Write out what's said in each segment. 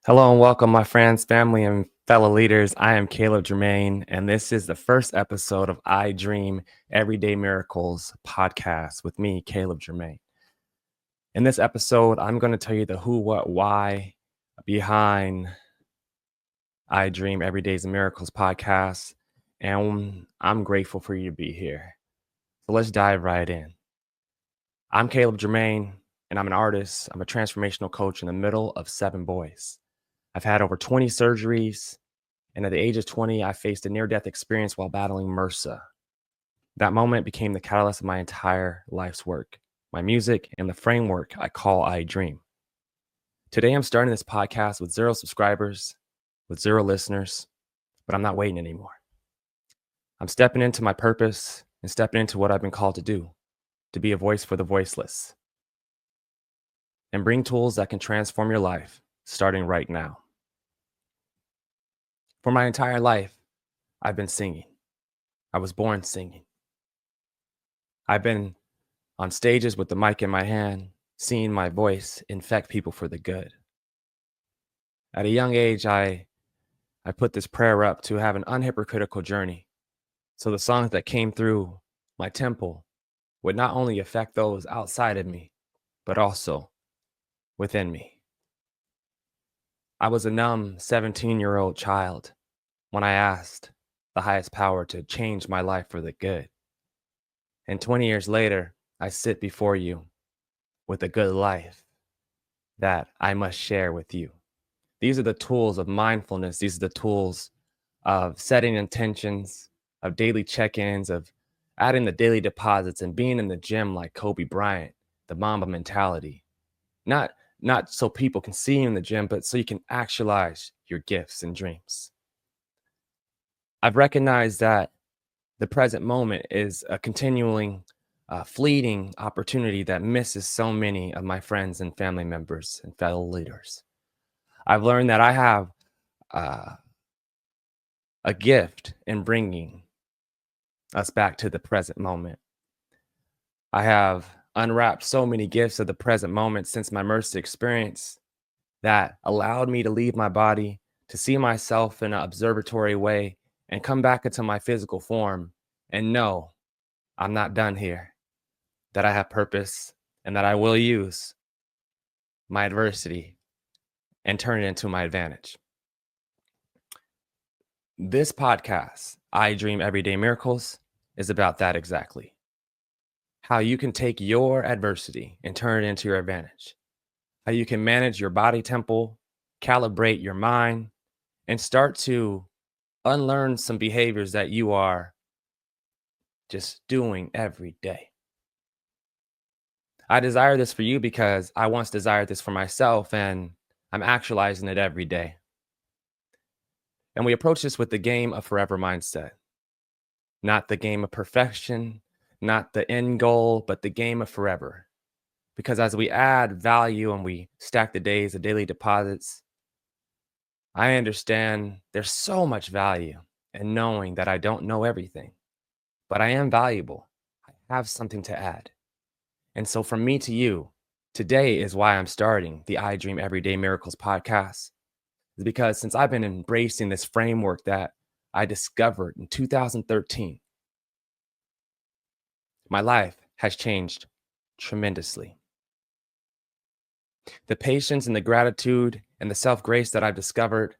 Hello and welcome, my friends, family, and fellow leaders. I am Caleb Jermaine, and this is the first episode of Idream Everyday Miracles podcast with me, Caleb Jermaine. In this episode, I'm going to tell you the who, what, why behind Idream Everyday Miracles podcast, and I'm grateful for you to be here. So let's dive right in. I'm Caleb Jermaine, and I'm an artist. I'm a transformational coach in the middle of 7 boys. I've had over 20 surgeries, and at the age of 20, I faced a near-death experience while battling MRSA. That moment became the catalyst of my entire life's work, my music, and the framework I call Idream. Today, I'm starting this podcast with 0 subscribers, with 0 listeners, but I'm not waiting anymore. I'm stepping into my purpose and stepping into what I've been called to do, to be a voice for the voiceless, and bring tools that can transform your life, starting right now. For my entire life, I've been singing. I was born singing. I've been on stages with the mic in my hand, seeing my voice infect people for the good. At a young age, I put this prayer up to have an unhypocritical journey, so the songs that came through my temple would not only affect those outside of me, but also within me. I was a numb 17-year-old child when I asked the highest power to change my life for the good. And 20 years later, I sit before you with a good life that I must share with you. These are the tools of mindfulness. These are the tools of setting intentions, of daily check-ins, of adding the daily deposits and being in the gym like Kobe Bryant, the Mamba mentality. Not so people can see you in the gym, but so you can actualize your gifts and dreams. I've recognized that the present moment is a continuing, fleeting opportunity that misses so many of my friends and family members and fellow leaders. I've learned that I have a gift in bringing us back to the present moment. I have unwrapped so many gifts of the present moment since my MRSA experience that allowed me to leave my body, to see myself in an observatory way, and come back into my physical form and know I'm not done here, that I have purpose, and that I will use my adversity and turn it into my advantage. This podcast, Idream Everyday Miracles, is about that exactly. How you can take your adversity and turn it into your advantage. How you can manage your body temple, calibrate your mind, and start to unlearn some behaviors that you are just doing every day. I desire this for you because I once desired this for myself, and I'm actualizing it every day. And we approach this with the game of forever mindset, not the game of perfection, not the end goal, but the game of forever. Because as we add value and we stack the days, the daily deposits, I understand there's so much value in knowing that I don't know everything, but I am valuable. I have something to add. And so from me to you, today is why I'm starting the Idream Everyday Miracles podcast. Is because since I've been embracing this framework that I discovered in 2013, my life has changed tremendously. The patience and the gratitude and the self-grace that I've discovered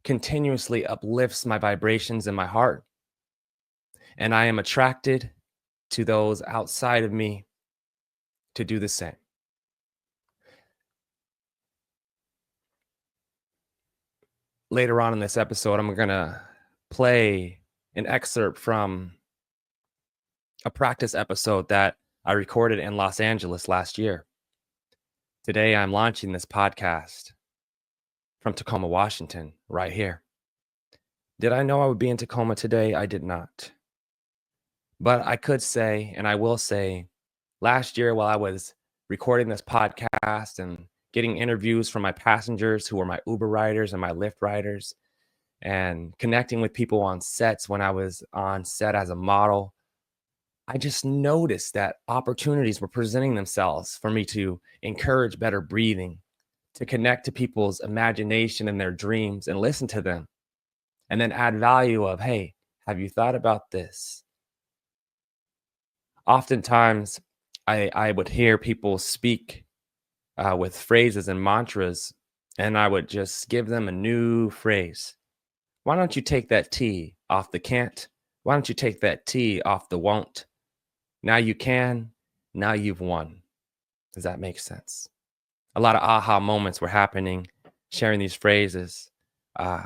continuously uplifts my vibrations in my heart. And I am attracted to those outside of me to do the same. Later on in this episode, I'm going to play an excerpt from a practice episode that I recorded in Los Angeles last year. Today, I'm launching this podcast from Tacoma, Washington, right here. Did I know I would be in Tacoma today? I did not. But I could say, and I will say, last year while I was recording this podcast and getting interviews from my passengers who were my Uber riders and my Lyft riders, and connecting with people on sets when I was on set as a model, I just noticed that opportunities were presenting themselves for me to encourage better breathing, to connect to people's imagination and their dreams and listen to them and then add value of, hey, have you thought about this? Oftentimes, I would hear people speak with phrases and mantras, and I would just give them a new phrase. Why don't you take that T off the can't? Why don't you take that T off the won't? Now you can. Now you've won. Does that make sense? A lot of aha moments were happening, sharing these phrases. Uh,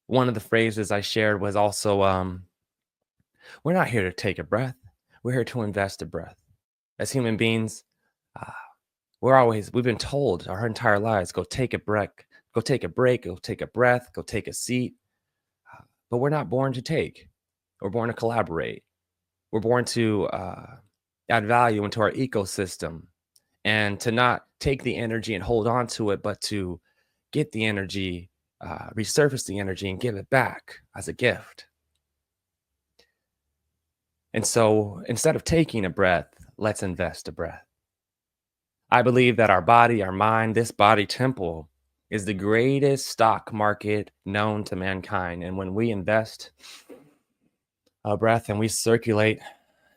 One of the phrases I shared was also, we're not here to take a breath. We're here to invest a breath. As human beings, uh, we've been told our entire lives, go take a break, go take a break, go take a breath, go take a seat. But we're not born to take. We're born to collaborate. We're born to add value into our ecosystem and to not take the energy and hold on to it, but to get the energy, resurface the energy and give it back as a gift. And so instead of taking a breath, let's invest a breath. I believe that our body, our mind, this body temple is the greatest stock market known to mankind. And when we invest a breath and we circulate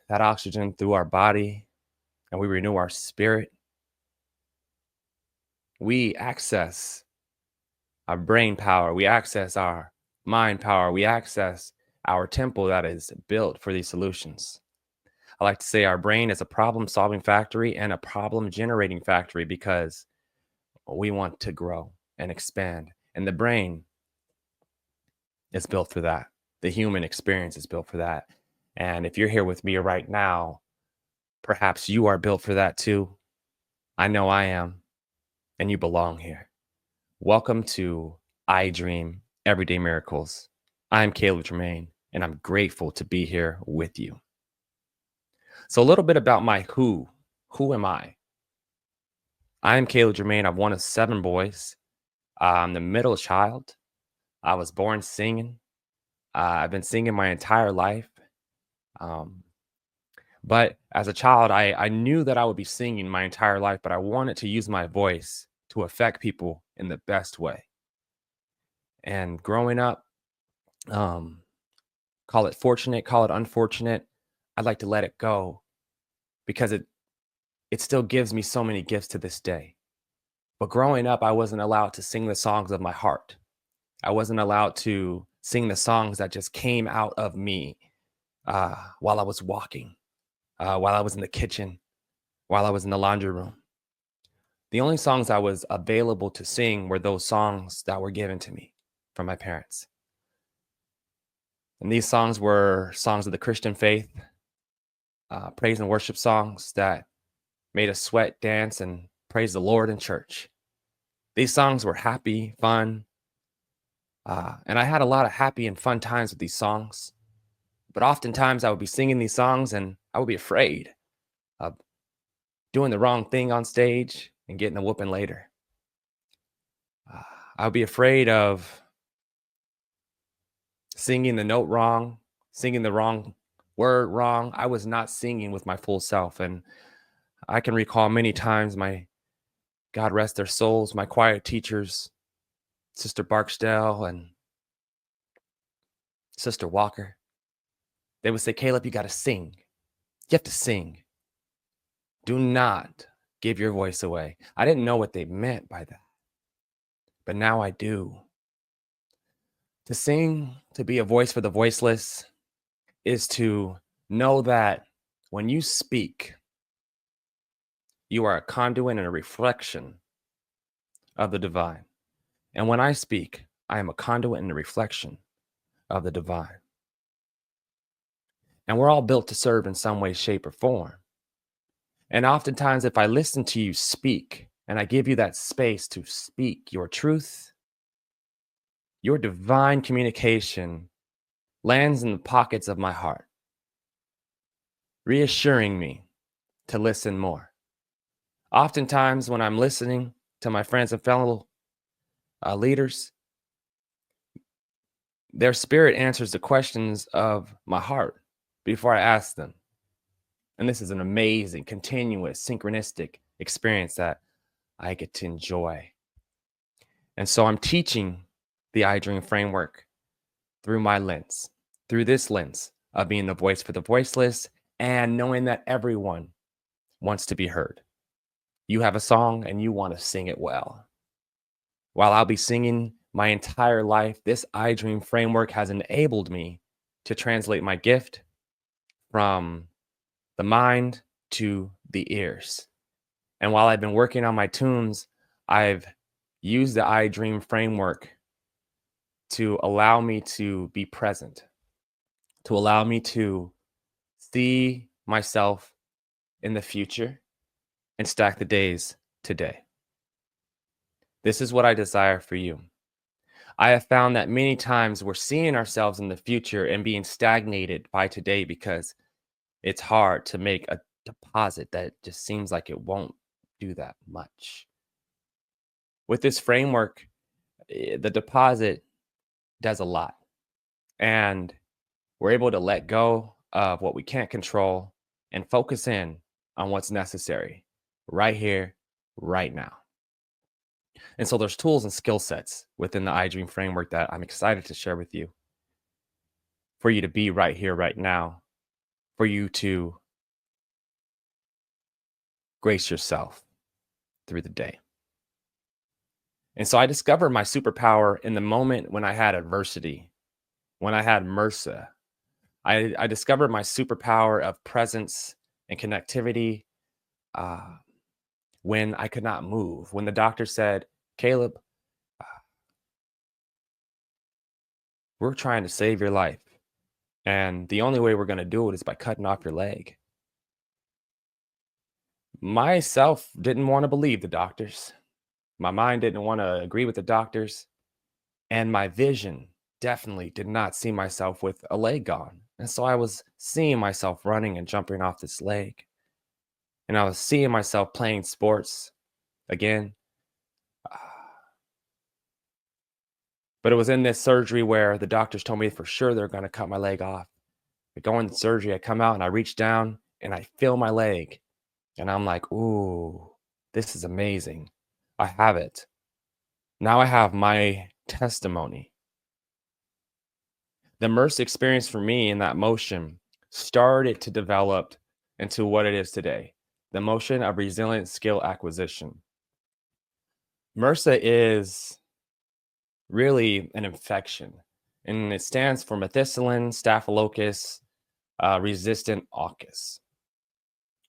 that oxygen through our body and we renew our spirit, we access our brain power, we access our mind power, we access our temple that is built for these solutions. I like to say our brain is a problem-solving factory and a problem-generating factory because we want to grow and expand. And the brain is built for that. The human experience is built for that. And if you're here with me right now, perhaps you are built for that too. I know I am, and you belong here. Welcome to Idream Everday Miracles. I'm Caleb Jermaine, and I'm grateful to be here with you. So a little bit about my who. Who am I? I am Caleb Jermaine. I'm one of 7 boys. I'm the middle child. I was born singing. I've been singing my entire life. But as a child, I knew that I would be singing my entire life, but I wanted to use my voice to affect people in the best way. And growing up, call it fortunate, call it unfortunate, I'd like to let it go because it still gives me so many gifts to this day. But growing up, I wasn't allowed to sing the songs of my heart. I wasn't allowed to sing the songs that just came out of me while I was walking, while I was in the kitchen, while I was in the laundry room. The only songs I was available to sing were those songs that were given to me from my parents. And these songs were songs of the Christian faith, praise and worship songs that made us sweat, dance, and praise the Lord in church. These songs were happy, fun, and I had a lot of happy and fun times with these songs. But oftentimes I would be singing these songs and I would be afraid of doing the wrong thing on stage and getting a whooping later. I would be afraid of singing the note wrong, singing the wrong word wrong. I was not singing with my full self. And I can recall many times my, God rest their souls, my choir teachers, Sister Barksdale and Sister Walker. They would say, Caleb, you got to sing. You have to sing. Do not give your voice away. I didn't know what they meant by that, but now I do. To sing, to be a voice for the voiceless, is to know that when you speak, you are a conduit and a reflection of the divine. And when I speak, I am a conduit and a reflection of the divine. And we're all built to serve in some way, shape, or form. And oftentimes, if I listen to you speak and I give you that space to speak your truth, your divine communication lands in the pockets of my heart, reassuring me to listen more. Oftentimes, when I'm listening to my friends and fellow leaders, their spirit answers the questions of my heart before I ask them. And this is an amazing, continuous, synchronistic experience that I get to enjoy. And so I'm teaching the Idream Framework through my lens, through this lens of being the voice for the voiceless and knowing that everyone wants to be heard. You have a song and you want to sing it well. While I'll be singing my entire life, this Idream Framework has enabled me to translate my gift from the mind to the ears. And while I've been working on my tunes, I've used the Idream Framework to allow me to be present, to allow me to see myself in the future and stack the days today. This is what I desire for you. I have found that many times we're seeing ourselves in the future and being stagnated by today because it's hard to make a deposit that just seems like it won't do that much. With this framework, the deposit does a lot. And we're able to let go of what we can't control and focus in on what's necessary right here, right now. And so there's tools and skill sets within the Idream framework that I'm excited to share with you for you to be right here, right now, for you to grace yourself through the day. And so I discovered my superpower in the moment when I had adversity, when I had MRSA. I discovered my superpower of presence and connectivity when I could not move, when the doctor said, Caleb, we're trying to save your life. And the only way we're going to do it is by cutting off your leg. Myself didn't want to believe the doctors. My mind didn't want to agree with the doctors. And my vision definitely did not see myself with a leg gone. And so I was seeing myself running and jumping off this leg. And I was seeing myself playing sports again. But it was in this surgery where the doctors told me for sure they're going to cut my leg off. I go into surgery, I come out and I reach down and I feel my leg. And I'm like, ooh, this is amazing. I have it. Now I have my testimony. The MRSA experience for me in that motion started to develop into what it is today, the motion of resilient skill acquisition. MRSA is really an infection, and it stands for methicillin staphylococcus resistant AUKUS.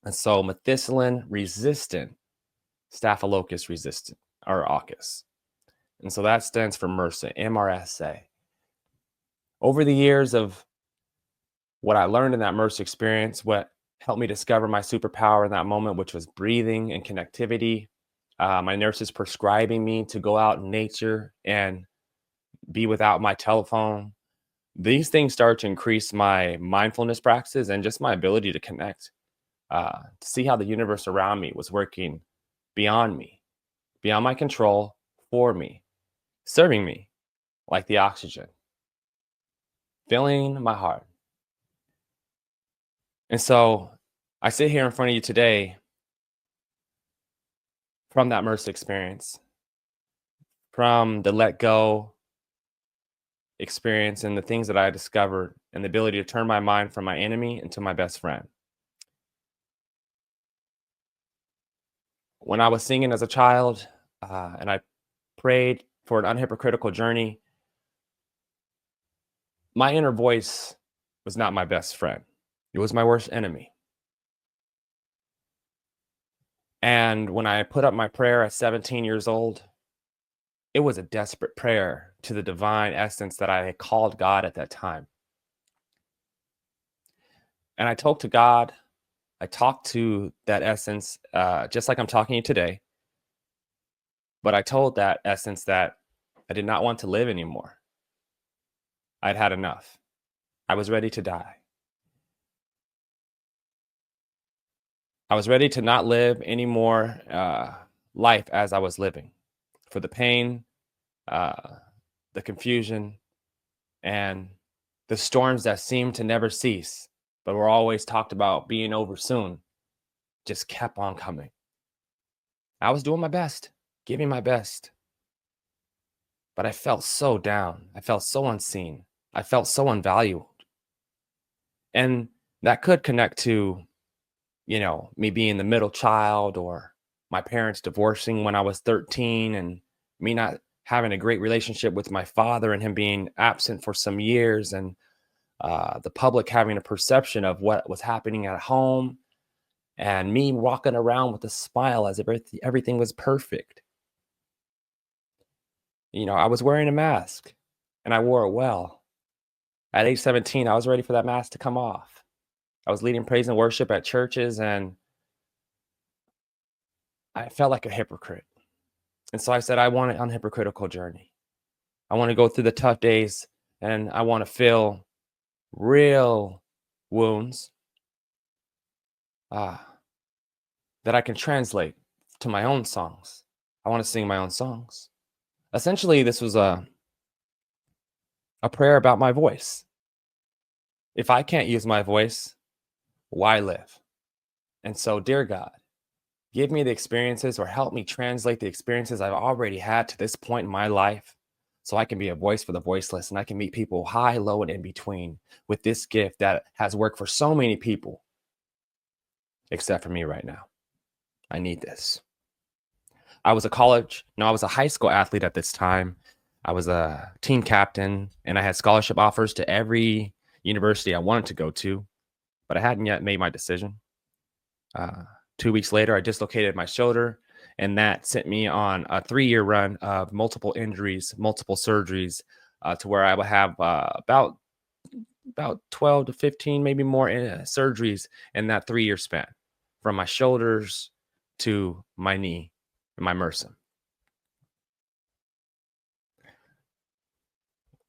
And so methicillin resistant staphylococcus resistant, or AUKUS. And so that stands for MRSA, MRSA. Over the years of what I learned in that MRSA experience, what helped me discover my superpower in that moment, which was breathing and connectivity, my nurses prescribing me to go out in nature and be without my telephone. These things start to increase my mindfulness practices and just my ability to connect, to see how the universe around me was working beyond me, beyond my control, for me, serving me like the oxygen, filling my heart. And so I sit here in front of you today from that MRSA experience, from the let go experience and the things that I discovered and the ability to turn my mind from my enemy into my best friend. When I was singing as a child and I prayed for an unhypocritical journey, my inner voice was not my best friend. It was my worst enemy. And when I put up my prayer at 17 years old, it was a desperate prayer to the divine essence that I had called God at that time. And I talked to God. I talked to that essence, just like I'm talking to you today. But I told that essence that I did not want to live anymore. I'd had enough. I was ready to die. I was ready to not live any more life as I was living, for the pain, the confusion, and the storms that seemed to never cease, but were always talked about being over soon, just kept on coming. I was doing my best, giving my best, but I felt so down. I felt so unseen. I felt so unvalued. And that could connect to, me being the middle child or my parents divorcing when I was 13 and me not having a great relationship with my father and him being absent for some years and the public having a perception of what was happening at home and me walking around with a smile as if everything was perfect. I was wearing a mask and I wore it well. At age 17, I was ready for that mask to come off. I was leading praise and worship at churches and I felt like a hypocrite. And so I said, I want an unhypocritical journey. I want to go through the tough days and I want to feel real wounds uh, that I can translate to my own songs. I want to sing my own songs. Essentially, this was a prayer about my voice. If I can't use my voice, why live? And so, dear God, give me the experiences or help me translate the experiences I've already had to this point in my life so I can be a voice for the voiceless and I can meet people high, low, and in between with this gift that has worked for so many people, except for me right now. I need this. I was a high school athlete at this time. I was a team captain and I had scholarship offers to every university I wanted to go to, but I hadn't yet made my decision. 2 weeks later, I dislocated my shoulder, and that sent me on a 3-year run of multiple injuries, multiple surgeries, to where I will have about 12 to 15, maybe more surgeries in that 3-year span, from my shoulders to my knee and my MRSA.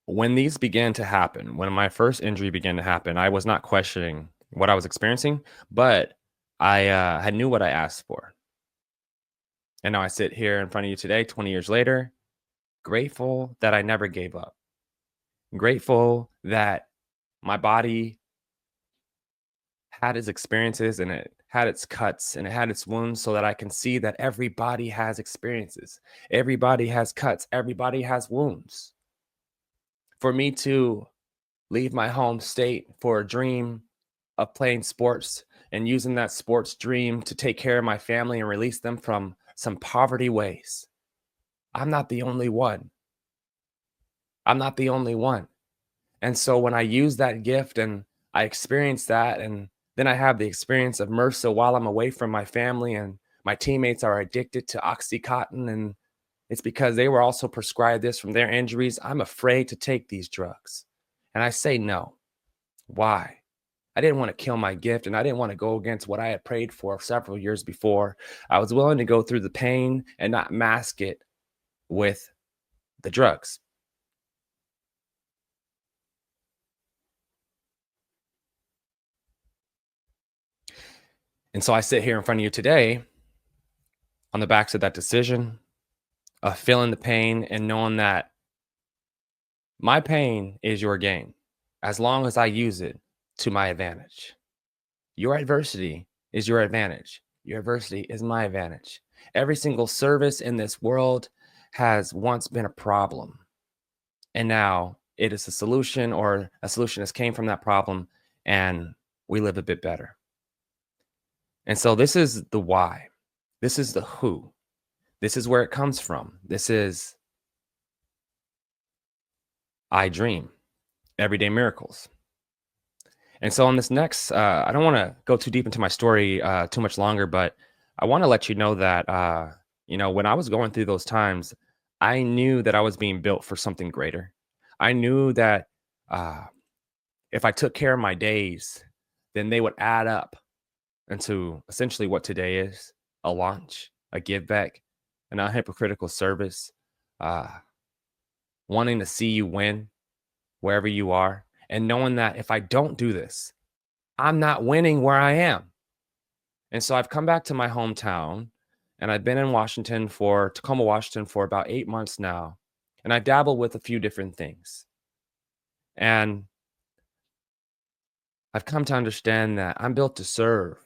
When these began to happen, when my first injury began to happen, I was not questioning what I was experiencing, but I knew what I asked for. And now I sit here in front of you today, 20 years later, grateful that I never gave up. Grateful that my body had its experiences and it had its cuts and it had its wounds so that I can see that everybody has experiences. Everybody has cuts. Everybody has wounds. For me to leave my home state for a dream of playing sports and using that sports dream to take care of my family and release them from some poverty ways. I'm not the only one. I'm not the only one. And so when I use that gift and I experience that, and then I have the experience of MRSA while I'm away from my family, and my teammates are addicted to Oxycontin, and it's because they were also prescribed this from their injuries. I'm afraid to take these drugs. And I say no. Why? I didn't want to kill my gift and I didn't want to go against what I had prayed for several years before. I was willing to go through the pain and not mask it with the drugs. And so I sit here in front of you today on the backs of that decision of feeling the pain and knowing that my pain is your gain as long as I use it to my advantage. Your adversity is your advantage. Your adversity is my advantage. Every single service in this world has once been a problem. And now it is a solution, or a solution has came from that problem, and we live a bit better. And so this is the why. This is the who. This is where it comes from. This is Idream, Everyday Miracles. And so on this next, I don't want to go too deep into my story too much longer, but I want to let you know that, when I was going through those times, I knew that I was being built for something greater. I knew that uh, if I took care of my days, then they would add up into essentially what today is: a launch, a give back, an unhypocritical service, uh, wanting to see you win wherever you are, and knowing that if I don't do this, I'm not winning where I am. And so I've come back to my hometown and I've been in Tacoma, Washington for about 8 months now. And I dabble with a few different things. And I've come to understand that I'm built to serve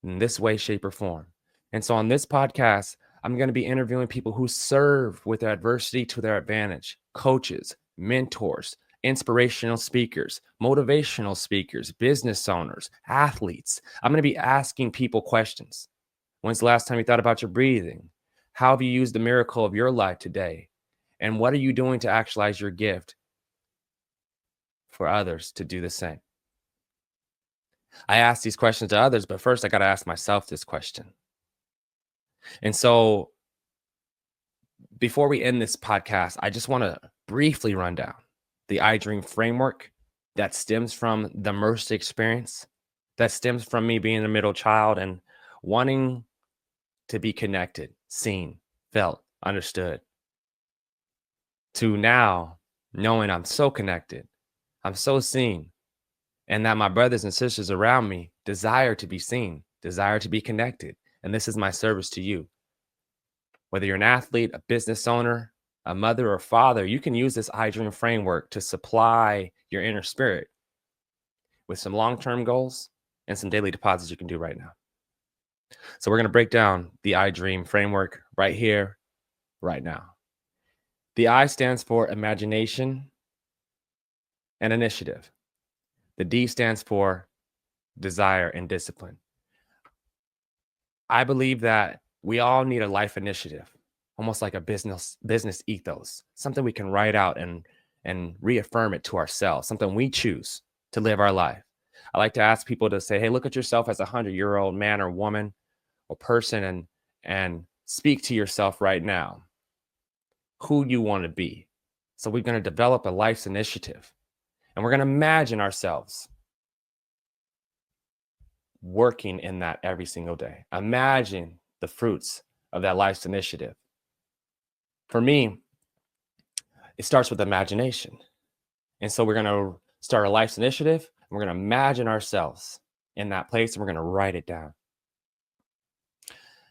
in this way, shape, or form. And so on this podcast, I'm going to be interviewing people who serve with their adversity to their advantage, coaches, mentors, inspirational speakers, motivational speakers, business owners, athletes. I'm going to be asking people questions. When's the last time you thought about your breathing? How have you used the miracle of your life today? And what are you doing to actualize your gift for others to do the same? I ask these questions to others, but first I got to ask myself this question. And so before we end this podcast, I just want to briefly run down the Idream Framework that stems from the MRSA experience, that stems from me being a middle child and wanting to be connected, seen, felt, understood, to now knowing I'm so connected, I'm so seen, and that my brothers and sisters around me desire to be seen, desire to be connected. And this is my service to you. Whether you're an athlete, a business owner, a mother or father, you can use this Idream Framework to supply your inner spirit with some long-term goals and some daily deposits you can do right now. So we're going to break down the Idream Framework right here, right now. The I stands for imagination and initiative. The D stands for desire and discipline. I believe that we all need a life initiative, almost like a business ethos, something we can write out and reaffirm it to ourselves, something we choose to live our life. I like to ask people to say, hey, look at yourself as a 100-year-old man or woman or person and speak to yourself right now who you want to be. So we're going to develop a life's initiative, and we're going to imagine ourselves working in that every single day. Imagine the fruits of that life's initiative. For me, it starts with imagination. And so we're going to start a life's initiative, and we're going to imagine ourselves in that place, and we're going to write it down.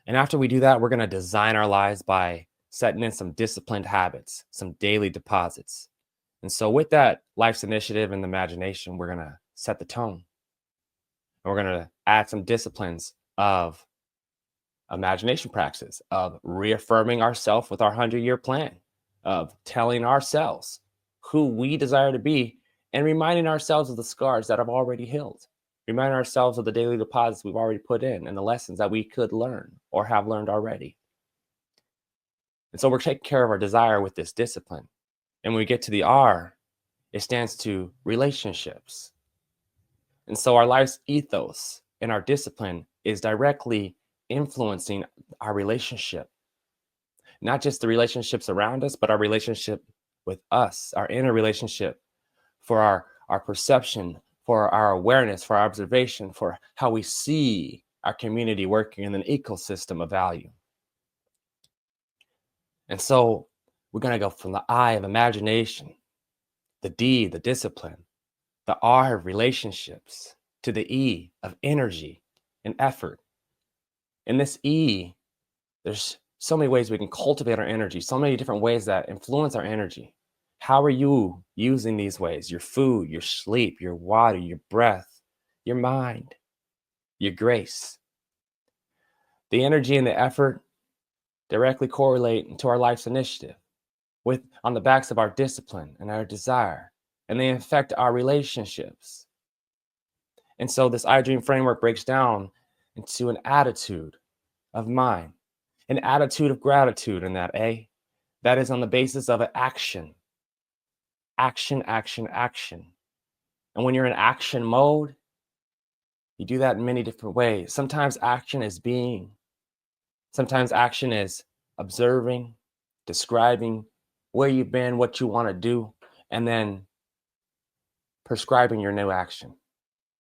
And after we do that, we're going to design our lives by setting in some disciplined habits, some daily deposits. And so with that life's initiative and the imagination, we're going to set the tone. And we're going to add some disciplines of imagination practices, of reaffirming ourselves with our 100-year plan, of telling ourselves who we desire to be and reminding ourselves of the scars that have already healed, reminding ourselves of the daily deposits we've already put in and the lessons that we could learn or have learned already. And so we're taking care of our desire with this discipline. And when we get to the R, it stands to relationships. And so our life's ethos and our discipline is directly influencing our relationship, not just the relationships around us, but our relationship with us, our inner relationship, for our perception, for our awareness, for our observation, for how we see our community working in an ecosystem of value. And so we're going to go from the I of imagination, the D, the discipline, the R of relationships, to the E of energy and effort. In this E, there's so many ways we can cultivate our energy, so many different ways that influence our energy. How are you using these ways? Your food, your sleep, your water, your breath, your mind, your grace. The energy and the effort directly correlate to our life's initiative with on the backs of our discipline and our desire, and they affect our relationships. And so this Idream Framework breaks down into an attitude of mind, an attitude of gratitude in that A, that is on the basis of an action. Action, action, action. And when you're in action mode, you do that in many different ways. Sometimes action is being. Sometimes action is observing, describing where you've been, what you want to do, and then prescribing your new action.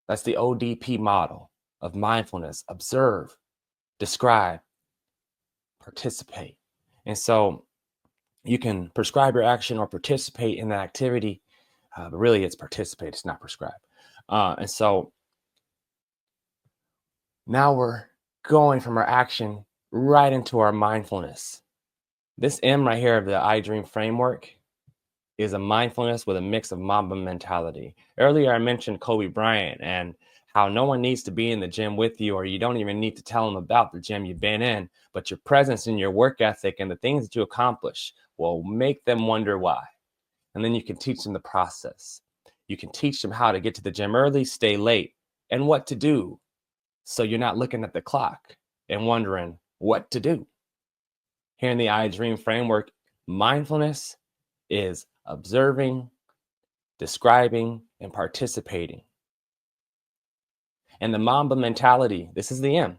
That's the ODP model of mindfulness. Observe, describe, participate. And so you can prescribe your action or participate in the activity, but really it's participate, it's not prescribe. And so now we're going from our action right into our mindfulness. This M right here of the Idream Framework is a mindfulness with a mix of Mamba mentality. Earlier, I mentioned Kobe Bryant and how no one needs to be in the gym with you, or you don't even need to tell them about the gym you've been in, but your presence and your work ethic and the things that you accomplish will make them wonder why. And then you can teach them the process. You can teach them how to get to the gym early, stay late, and what to do. So you're not looking at the clock and wondering what to do. Here in the Idream Framework, mindfulness is observing, describing, and participating. And the Mamba mentality, this is the M.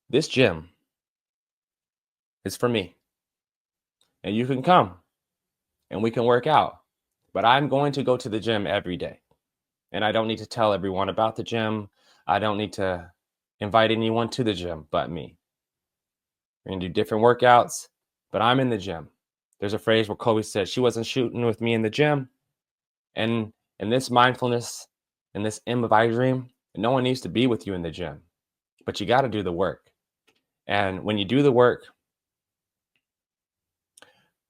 This gym is for me. And you can come and we can work out. But I'm going to go to the gym every day. And I don't need to tell everyone about the gym. I don't need to invite anyone to the gym but me. We're going to do different workouts, but I'm in the gym. There's a phrase where Kobe said she wasn't shooting with me in the gym. And in this mindfulness, in this M of Idream, no one needs to be with you in the gym, but you got to do the work. And when you do the work,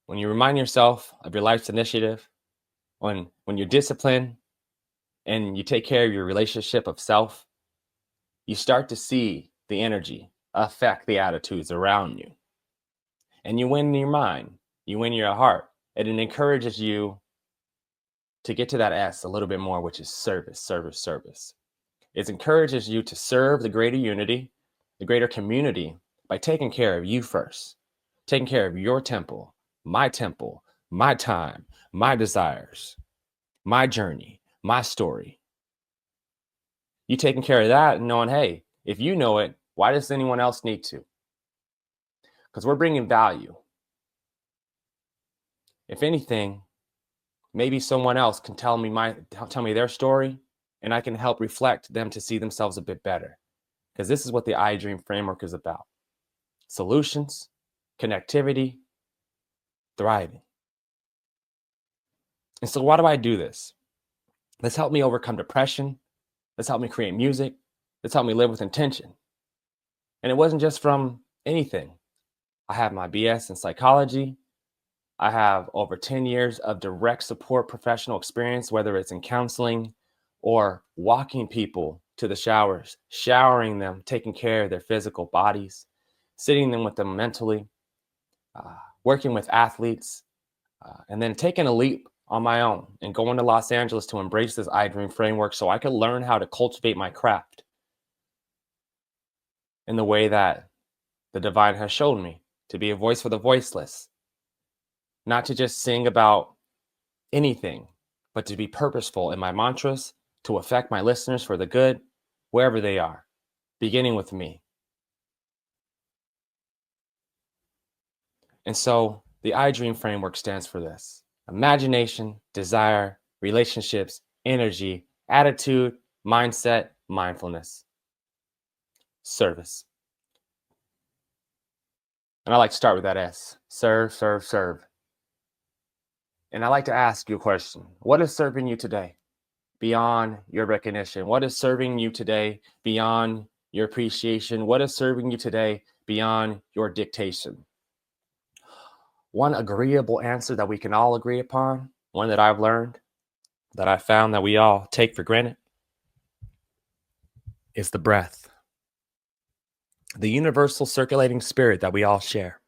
when you remind yourself of your life's initiative, when you're disciplined and you take care of your relationship of self, you start to see the energy affect the attitudes around you. And you win your mind, you win your heart, and it encourages you to get to that S a little bit more, which is service, service, service. It encourages you to serve the greater unity, the greater community, by taking care of you first, taking care of your temple, my time, my desires, my journey, my story. You taking care of that and knowing, hey, if you know it, why does anyone else need to? Because we're bringing value. If anything, maybe someone else can tell me their story, and I can help reflect them to see themselves a bit better. Because this is what the Idream Framework is about. Solutions, connectivity, thriving. And so why do I do this? This helped me overcome depression. This helped me create music. This helped me live with intention. And it wasn't just from anything. I have my BS in psychology. I have over 10 years of direct support professional experience, whether it's in counseling or walking people to the showers, showering them, taking care of their physical bodies, sitting them with them mentally, working with athletes, and then taking a leap on my own and going to Los Angeles to embrace this Idream Framework so I could learn how to cultivate my craft in the way that the divine has shown me, to be a voice for the voiceless, not to just sing about anything, but to be purposeful in my mantras to affect my listeners for the good, wherever they are, beginning with me. And so the Idream Framework stands for this: imagination, desire, relationships, energy, attitude, mindset, mindfulness, service. And I like to start with that S: serve, serve, serve. And I like to ask you a question. What is serving you today beyond your recognition? What is serving you today beyond your appreciation? What is serving you today beyond your dictation? One agreeable answer that we can all agree upon, one that I've learned, that I found that we all take for granted, is the breath, the universal circulating spirit that we all share.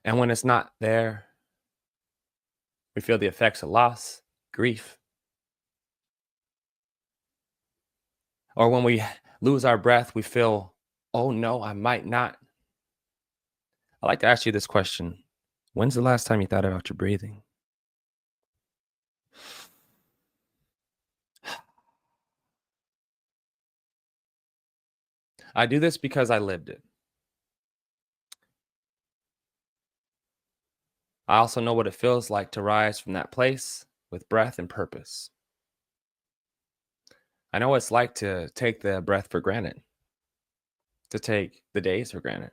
And when it's not there, we feel the effects of loss, grief. Or when we lose our breath, we feel, oh no, I might not. I'd like to ask you this question. When's the last time you thought about your breathing? I do this because I lived it. I also know what it feels like to rise from that place with breath and purpose. I know what it's like to take the breath for granted, to take the days for granted,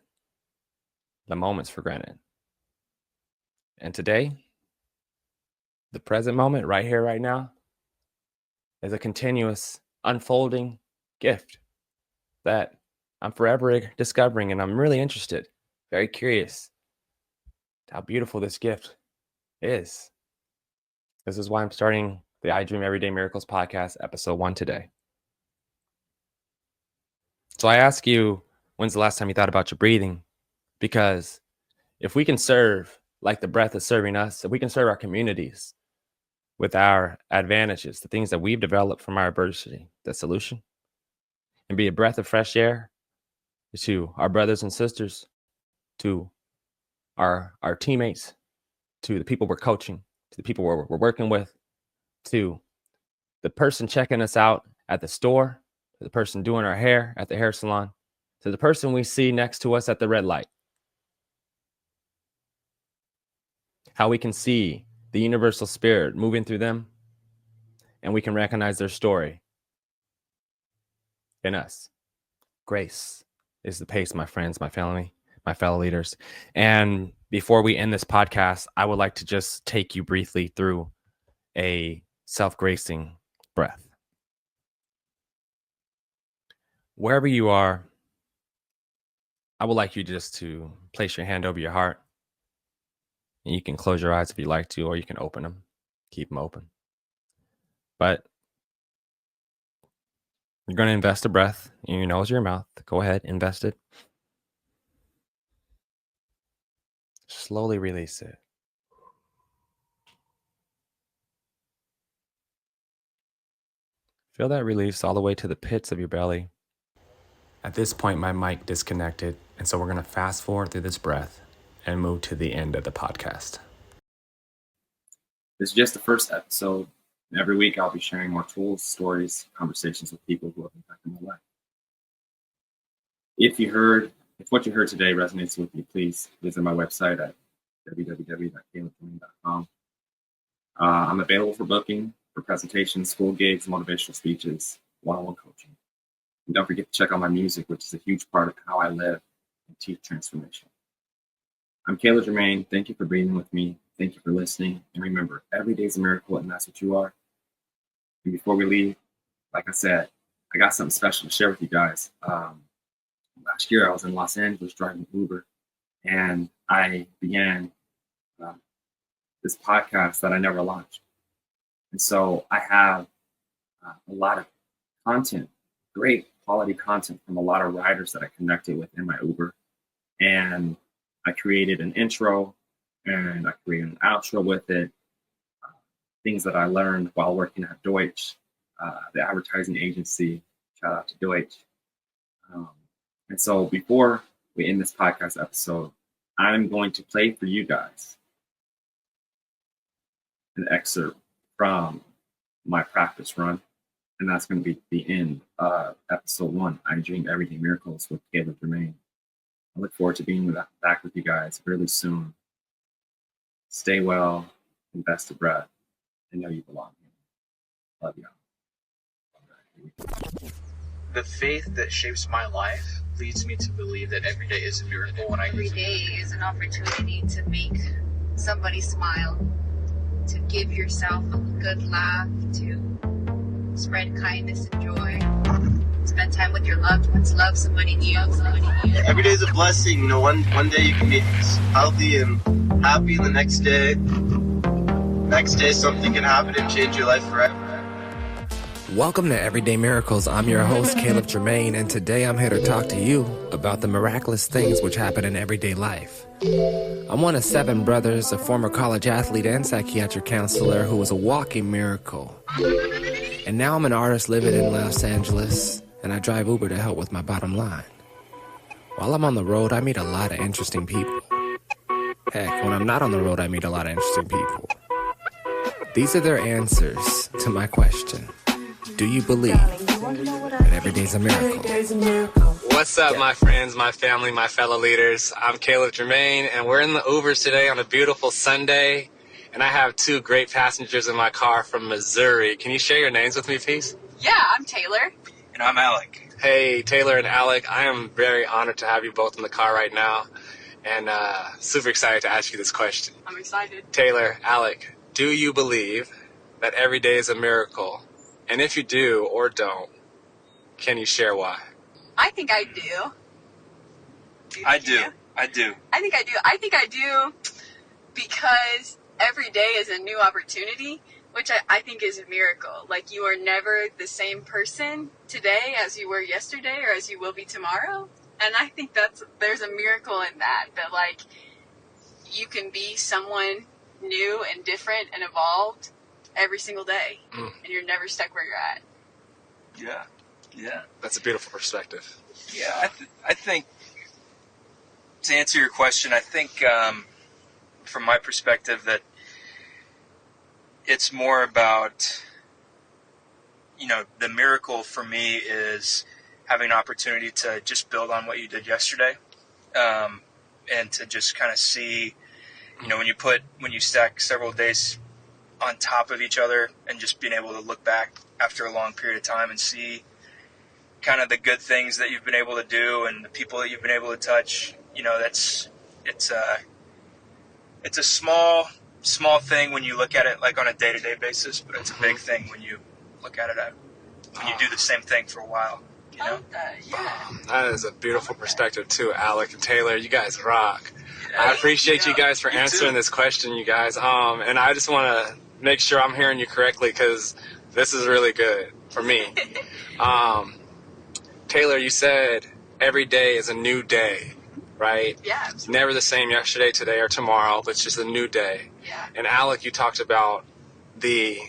the moments for granted. And today, the present moment, right here, right now, is a continuous unfolding gift that I'm forever discovering, and I'm really interested, very curious how beautiful this gift is. This is why I'm starting the Idream Everday Miracles podcast, episode 1 today. So I ask you, when's the last time you thought about your breathing? Because if we can serve like the breath is serving us, if we can serve our communities with our advantages, the things that we've developed from our adversity, the solution, and be a breath of fresh air to our brothers and sisters, to our teammates, to the people we're coaching, to the people we're working with, to the person checking us out at the store, to the person doing our hair at the hair salon, to the person we see next to us at the red light. How we can see the universal spirit moving through them, and we can recognize their story in us. Grace is the pace, my friends, my family, my fellow leaders. And before we end this podcast, I would like to just take you briefly through a self-gracing breath. Wherever you are, I would like you just to place your hand over your heart. And you can close your eyes if you like to, or you can open them. Keep them open. But you're going to invest a breath in your nose or your mouth. Go ahead, invest it. Slowly release it. Feel that release all the way to the pits of your belly. At this point, my mic disconnected, and so we're going to fast forward through this breath and move to the end of the podcast. This is just the first episode. And every week I'll be sharing more tools, stories, conversations with people who have impacted my life. If what you heard today resonates with you, please visit my website at www.calebjermaine.com. I'm available for booking, for presentations, school gigs, motivational speeches, one-on-one coaching. And don't forget to check out my music, which is a huge part of how I live and teach transformation. I'm Caleb Jermaine. Thank you for breathing with me. Thank you for listening. And remember, every day is a miracle, and that's what you are. And before we leave, like I said, I got something special to share with you guys. Last year, I was in Los Angeles driving Uber, and I began this podcast that I never launched. And so I have a lot of content, great quality content from a lot of riders that I connected with in my Uber. And I created an intro and I created an outro with it. Things that I learned while working at Deutsch, the advertising agency. Shout out to Deutsch. And so before we end this podcast episode, I'm going to play for you guys an excerpt from my practice run. And that's going to be the end of episode 1, Idream Everday Miracles with Caleb Jermaine. I look forward to being back with you guys really soon. Stay well, invest a breath, and know you belong here. Love y'all. The faith that shapes my life leads me to believe that every day is a miracle. When every day is an opportunity to make somebody smile, to give yourself a good laugh, to spread kindness and joy, spend time with your loved ones, love somebody new. Every day is a blessing. You know, one day you can be healthy and happy, and the next day something can happen and change your life forever. Welcome to Everyday Miracles. I'm your host, Caleb Jermaine, and today I'm here to talk to you about the miraculous things which happen in everyday life. I'm one of 7 brothers, a former college athlete and psychiatric counselor who was a walking miracle. And now I'm an artist living in Los Angeles, and I drive Uber to help with my bottom line. While I'm on the road, I meet a lot of interesting people. Heck, when I'm not on the road, I meet a lot of interesting people. These are their answers to my question. Do you believe that every day's a miracle? What's up, my friends, my family, my fellow leaders? I'm Caleb Jermaine, and we're in the Ubers today on a beautiful Sunday. And I have 2 great passengers in my car from Missouri. Can you share your names with me, please? Yeah, I'm Taylor. And I'm Alec. Hey, Taylor and Alec, I am very honored to have you both in the car right now. And super excited to ask you this question. I'm excited. Taylor, Alec, do you believe that every day is a miracle? And if you do or don't, can you share why? I think I do. I do. I think I do because every day is a new opportunity which I think is a miracle. Like, you are never the same person today as you were yesterday or as you will be tomorrow. And I think there's a miracle in that like, you can be someone new and different and evolved every single day. And you're never stuck where you're at. Yeah. That's a beautiful perspective. Yeah, I think, to answer your question, I think from my perspective that it's more about, the miracle for me is having an opportunity to just build on what you did yesterday, and to just kind of see, when you stack several days on top of each other and just being able to look back after a long period of time and see kind of the good things that you've been able to do and the people that you've been able to touch. It's a small thing when you look at it like on a day-to-day basis, but it's a big thing when you look at it when you do the same thing for a while. I love that, yeah. That is a beautiful perspective too, Alec and Taylor. You guys rock. I appreciate you guys for answering this question, you guys. And I just want to make sure I'm hearing you correctly, because this is really good for me. Taylor, you said every day is a new day, right? Yeah, absolutely. Never the same yesterday, today, or tomorrow, but it's just a new day. Yeah. And Alec, you talked about the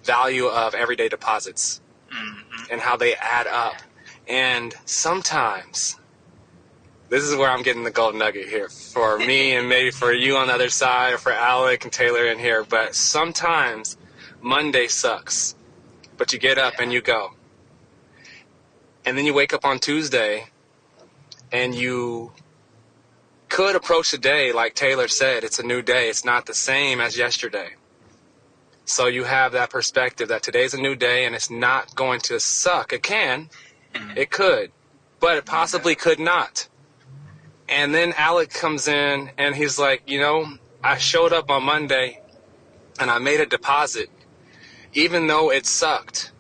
value of everyday deposits and how they add up. And sometimes, this is where I'm getting the gold nugget here for me and maybe for you on the other side, or for Alec and Taylor in here, but sometimes Monday sucks, but you get up and you go. And then you wake up on Tuesday and you could approach the day like Taylor said, it's a new day. It's not the same as yesterday. So you have that perspective that today's a new day and it's not going to suck. It can, it could, but it possibly could not. And then Alec comes in and he's like, I showed up on Monday and I made a deposit, even though it sucked.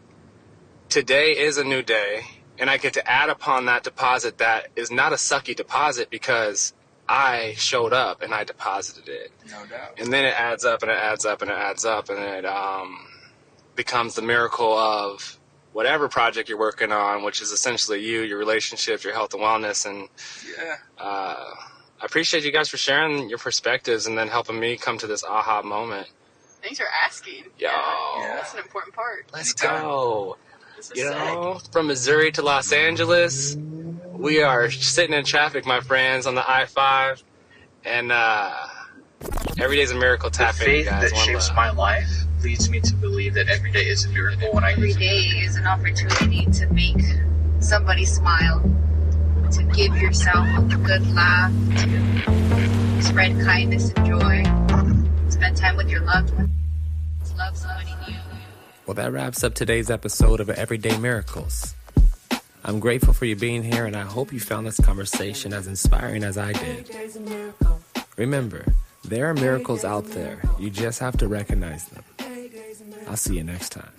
Today is a new day. And I get to add upon that deposit that is not a sucky deposit because I showed up and I deposited it. No doubt. And then it adds up and it adds up and it adds up, and it becomes the miracle of whatever project you're working on, which is essentially you, your relationships, your health and wellness. And I appreciate you guys for sharing your perspectives and then helping me come to this aha moment. Thanks for asking. Yo. Yeah, that's an important part. Let's go. From Missouri to Los Angeles, we are sitting in traffic, my friends, on the I-5, and every day's a miracle. The Tap in, faith guys. that shapes my life leads me to believe that every day is a miracle when I Every day is an opportunity to make somebody smile, to give yourself a good laugh, to spread kindness and joy, spend time with your loved ones, love somebody new. Well, that wraps up today's episode of Everyday Miracles. I'm grateful for you being here, and I hope you found this conversation as inspiring as I did. Remember, there are miracles out there. You just have to recognize them. I'll see you next time.